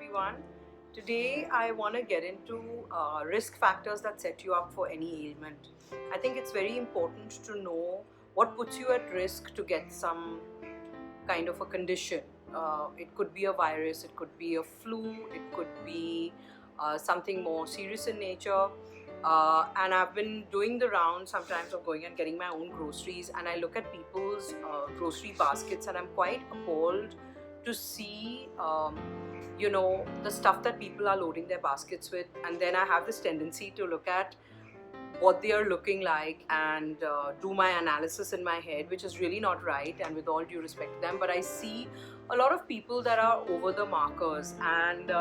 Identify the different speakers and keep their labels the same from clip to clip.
Speaker 1: everyone. Today I want to get into risk factors that set you up for any ailment. I think it's very important to know what puts you at risk to get some kind of a condition. It could be a virus, it could be a flu, it could be something more serious in nature. And I've been doing the rounds sometimes of going and getting my own groceries, and I look at people's grocery baskets, and I'm quite appalled to see the stuff that people are loading their baskets with. And then I have this tendency to look at what they are looking like and do my analysis in my head, which is really not right, and with all due respect to them. But I see a lot of people that are over the markers, and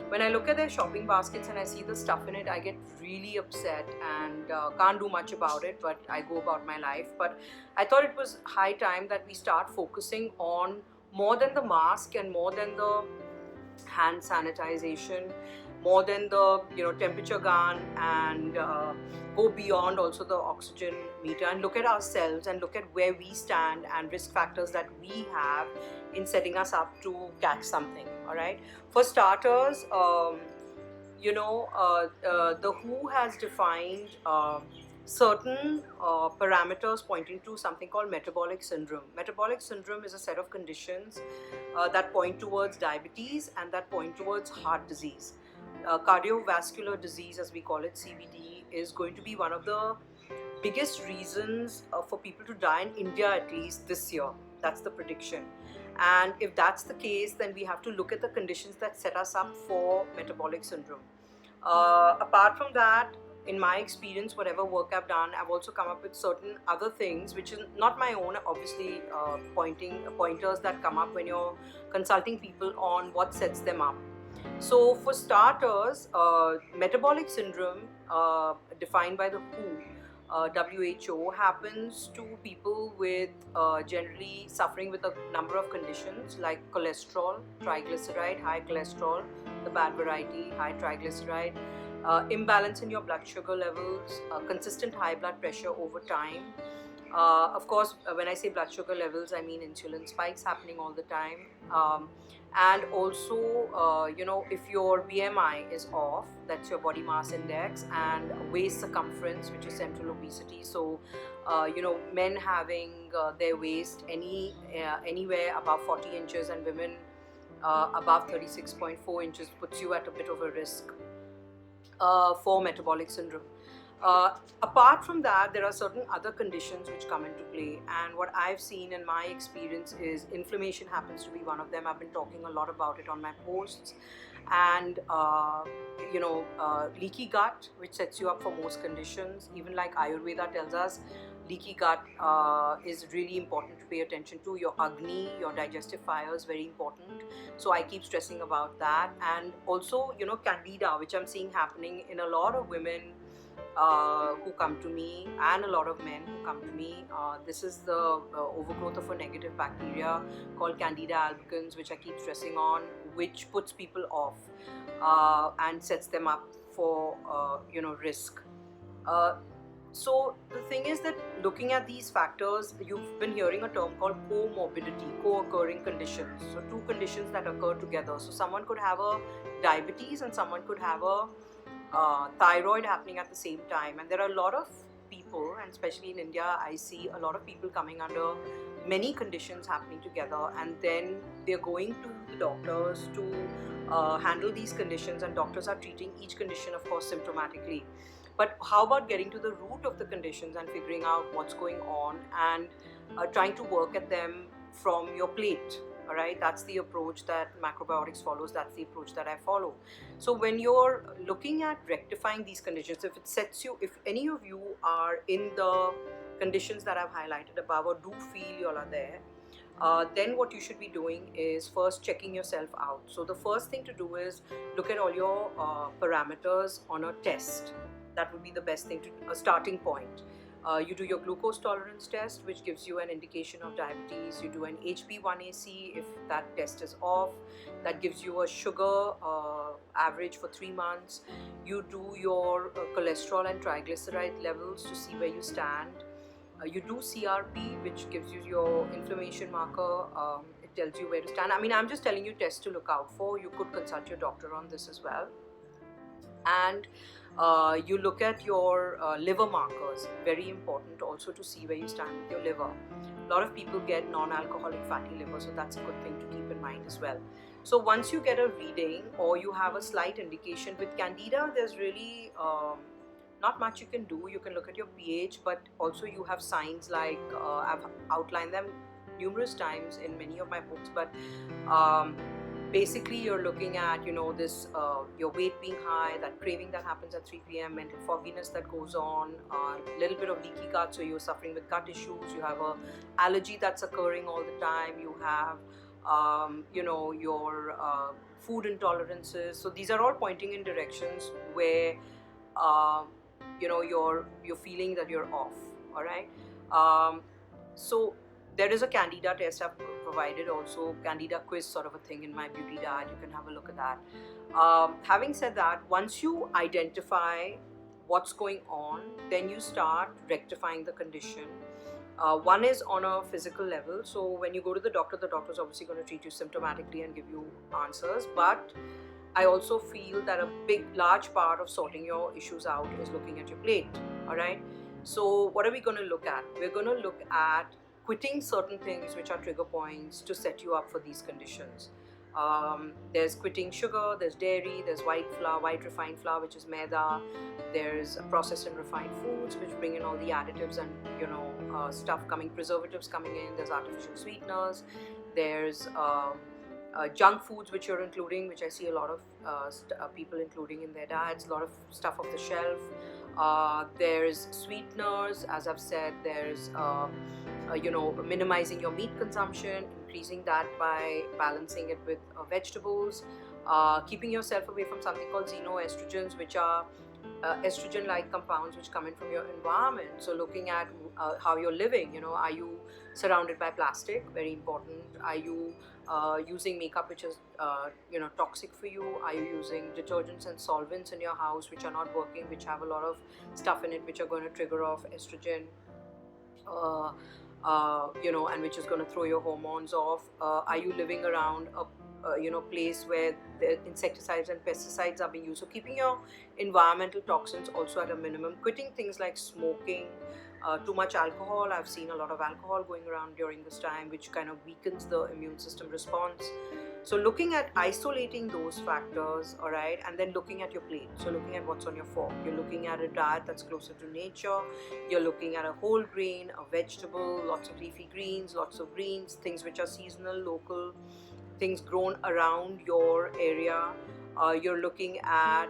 Speaker 1: when I look at their shopping baskets and I see the stuff in it, I get really upset and can't do much about it, but I go about my life. But I thought it was high time that we start focusing on more than the mask and more than the hand sanitization, more than the temperature gun, and go beyond also the oxygen meter and look at ourselves and look at where we stand and risk factors that we have in setting us up to catch something. All right, for starters, the WHO has defined certain parameters pointing to something called metabolic syndrome. Metabolic syndrome is a set of conditions that point towards diabetes and that point towards heart disease. Cardiovascular disease, as we call it, CVD, is going to be one of the biggest reasons for people to die in India, at least this year. That's the prediction. And if that's the case, then we have to look at the conditions that set us up for metabolic syndrome. Apart from that, in my experience, whatever work I've done, I've also come up with certain other things, which is not my own, obviously, pointers that come up when you're consulting people on what sets them up. So for starters, metabolic syndrome, defined by the WHO, happens to people with generally suffering with a number of conditions like cholesterol, triglyceride, high cholesterol, the bad variety, high triglyceride, imbalance in your blood sugar levels, consistent high blood pressure over time. Of course, when I say blood sugar levels, I mean insulin spikes happening all the time. And also, if your BMI is off, that's your body mass index, and waist circumference, which is central obesity. So, men having their waist anywhere above 40 inches and women above 36.4 inches puts you at a bit of a risk for metabolic syndrome. Apart from that, there are certain other conditions which come into play, and what I've seen in my experience is inflammation happens to be one of them. I've been talking a lot about it on my posts, and leaky gut, which sets you up for most conditions. Even like Ayurveda tells us, leaky gut is really important to pay attention to. Your Agni, your digestive fire, is very important. So I keep stressing about that. And also, Candida, which I'm seeing happening in a lot of women who come to me, and a lot of men who come to me. This is the overgrowth of a negative bacteria called Candida albicans, which I keep stressing on, which puts people off and sets them up for risk. So the thing is that looking at these factors, you've been hearing a term called comorbidity, co-occurring conditions. So two conditions that occur together. So someone could have a diabetes and someone could have a thyroid happening at the same time. And there are a lot of people, and especially in India, I see a lot of people coming under many conditions happening together, and then they're going to the doctors to handle these conditions, and doctors are treating each condition, of course, symptomatically. But how about getting to the root of the conditions and figuring out what's going on and trying to work at them from your plate? All right, that's the approach that Macrobiotics follows. That's the approach that I follow. So when you're looking at rectifying these conditions, if any of you are in the conditions that I've highlighted above, or do feel you all are there, then what you should be doing is first checking yourself out. So the first thing to do is look at all your parameters on a test. That would be the best thing, a starting point. You do your glucose tolerance test, which gives you an indication of diabetes. You do an HB1AC if that test is off. That gives you a sugar average for 3 months. You do your cholesterol and triglyceride levels to see where you stand. You do CRP, which gives you your inflammation marker. It tells you where to stand. I mean, I'm just telling you tests to look out for. You could consult your doctor on this as well. And you look at your liver markers, very important also to see where you stand with your liver. A lot of people get non-alcoholic fatty liver, so that's a good thing to keep in mind as well. So once you get a reading or you have a slight indication with Candida, there's really not much you can do. You can look at your pH, but also you have signs like I've outlined them numerous times in many of my books, but basically you're looking at this your weight being high, that craving that happens at 3 p.m, mental fogginess that goes on, a little bit of leaky gut, so you're suffering with gut issues, you have a allergy that's occurring all the time, you have your food intolerances. So these are all pointing in directions where you're feeling that you're off. All right. So there is a Candida test I've provided, also Candida Quiz sort of a thing in my beauty diet. You can have a look at that. Having said that, once you identify what's going on, then you start rectifying the condition. One is on a physical level. So when you go to the doctor's obviously going to treat you symptomatically and give you answers. But I also feel that a large part of sorting your issues out is looking at your plate. All right. So what are we going to look at? We're going to look at quitting certain things which are trigger points to set you up for these conditions. There's quitting sugar, there's dairy, there's white refined flour, which is maida. There's processed and refined foods, which bring in all the additives and preservatives coming in. There's artificial sweeteners. There's junk foods which you're including, which I see a lot of people including in their diets. A lot of stuff off the shelf. There's sweeteners, as I've said. There's minimizing your meat consumption, increasing that by balancing it with vegetables, keeping yourself away from something called xenoestrogens, which are estrogen-like compounds which come in from your environment. So looking at how you're living, are you surrounded by plastic? Very important. Are you using makeup which is toxic for you? Are you using detergents and solvents in your house which are not working, which have a lot of stuff in it which are going to trigger off estrogen? And which is going to throw your hormones off? Are you living around a place where the insecticides and pesticides are being used? So keeping your environmental toxins also at a minimum. Quitting things like smoking, too much alcohol. I've seen a lot of alcohol going around during this time, which kind of weakens the immune system response. So looking at isolating those factors, all right, and then looking at your plate. So looking at what's on your fork. You're looking at a diet that's closer to nature. You're looking at a whole grain, a vegetable, lots of leafy greens, lots of greens, things which are seasonal, local, things grown around your area. You're looking at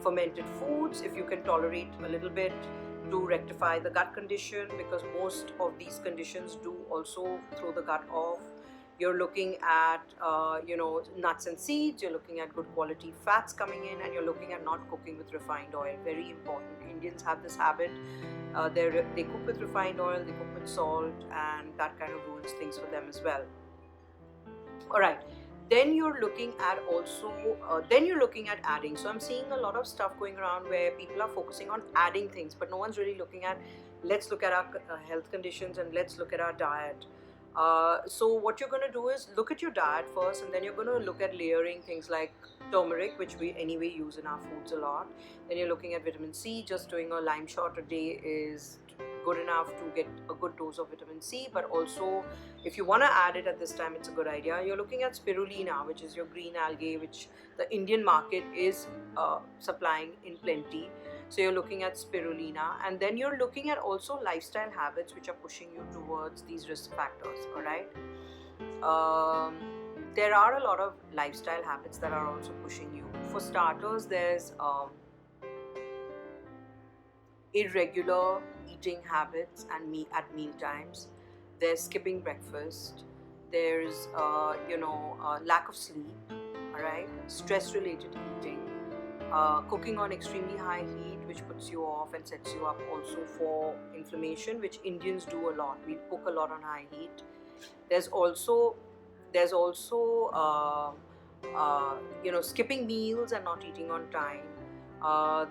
Speaker 1: fermented foods, if you can tolerate a little bit, to rectify the gut condition, because most of these conditions do also throw the gut off. You're looking at nuts and seeds. You're looking at good quality fats coming in, and you're looking at not cooking with refined oil. Very important. Indians have this habit. They cook with refined oil, they cook with salt, and that kind of ruins things for them as well. All right. Then you're looking at adding. So I'm seeing a lot of stuff going around where people are focusing on adding things, but no one's really looking at, let's look at our health conditions and let's look at our diet. So what you're going to do is look at your diet first, and then you're going to look at layering things like turmeric, which we anyway use in our foods a lot. Then you're looking at vitamin C. Just doing a lime shot a day is good enough to get a good dose of vitamin C, but also if you want to add it at this time, it's a good idea. You're looking at spirulina, which is your green algae, which the Indian market is supplying in plenty. So you're looking at spirulina, and then you're looking at also lifestyle habits which are pushing you towards these risk factors. All right. There are a lot of lifestyle habits that are also pushing you. For starters, there's irregular eating habits and at meal times. There's skipping breakfast. There's lack of sleep. All right. Stress-related eating. Cooking on extremely high heat, which puts you off and sets you up also for inflammation, which Indians do a lot. We cook a lot on high heat. There's also skipping meals and not eating on time.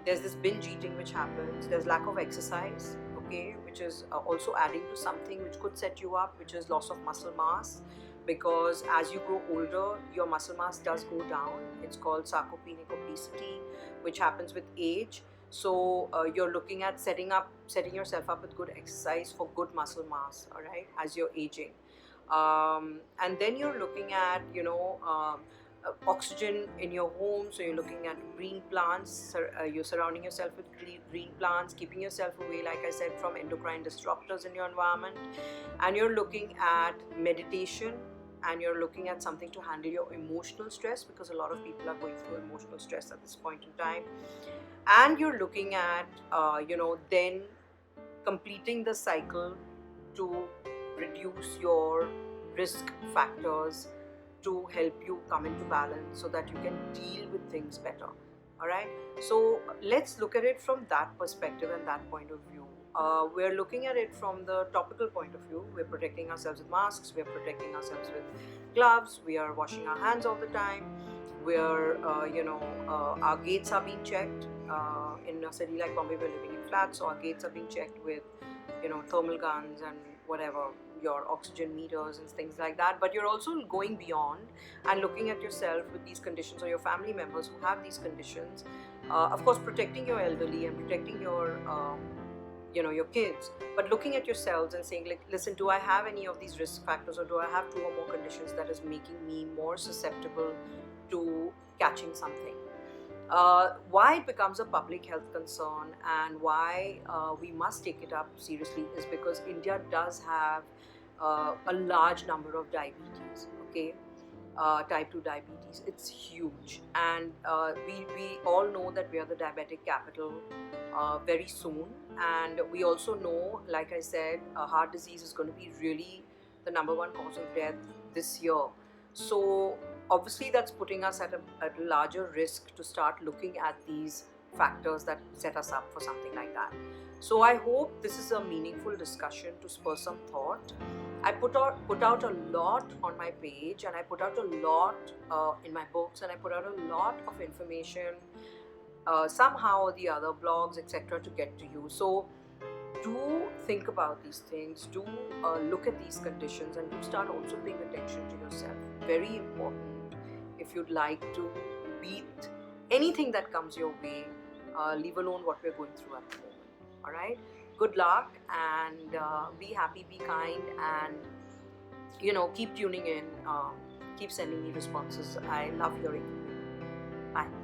Speaker 1: There's this binge eating which happens. There's lack of exercise. okay, which is also adding to something which could set you up, which is loss of muscle mass, because as you grow older, your muscle mass does go down. It's called sarcopenic obesity, which happens with age. So you're looking at setting yourself up with good exercise for good muscle mass, all right, as you're aging. And then you're looking at, oxygen in your home. So you're looking at green plants. You're surrounding yourself with green plants, keeping yourself away, like I said, from endocrine disruptors in your environment. And you're looking at meditation, and you're looking at something to handle your emotional stress, because a lot of people are going through emotional stress at this point in time. And you're looking at then completing the cycle to reduce your risk factors, to help you come into balance so that you can deal with things better. All right, so let's look at it from that perspective and that point of view. We're looking at it from the topical point of view. We're protecting ourselves with masks, we're protecting ourselves with gloves, we are washing our hands all the time, we're our gates are being checked. In a city like Bombay, we're living in flats, so our gates are being checked with thermal guns and whatever, your oxygen meters and things like that. But you're also going beyond and looking at yourself with these conditions, or your family members who have these conditions. Of course, protecting your elderly and protecting your your kids, but looking at yourselves and saying, like, listen, do I have any of these risk factors, or do I have 2 or more conditions that is making me more susceptible to catching something? Why it becomes a public health concern, and why we must take it up seriously, is because India does have a large number of diabetes, okay? Type 2 diabetes, it's huge, and we all know that we are the diabetic capital very soon. And we also know, like I said, heart disease is going to be really the number 1 cause of death this year. So obviously that's putting us at a larger risk to start looking at these factors that set us up for something like that. So I hope this is a meaningful discussion to spur some thought. I put out a lot on my page, and I put out a lot in my books, and I put out a lot of information somehow or the other, blogs, etc., to get to you. So do think about these things, do look at these conditions, and do start also paying attention to yourself. Very important if you'd like to beat anything that comes your way, leave alone what we're going through at the moment. All right, good luck, and be happy, be kind, and keep tuning in, keep sending me responses. I love hearing from you. Bye.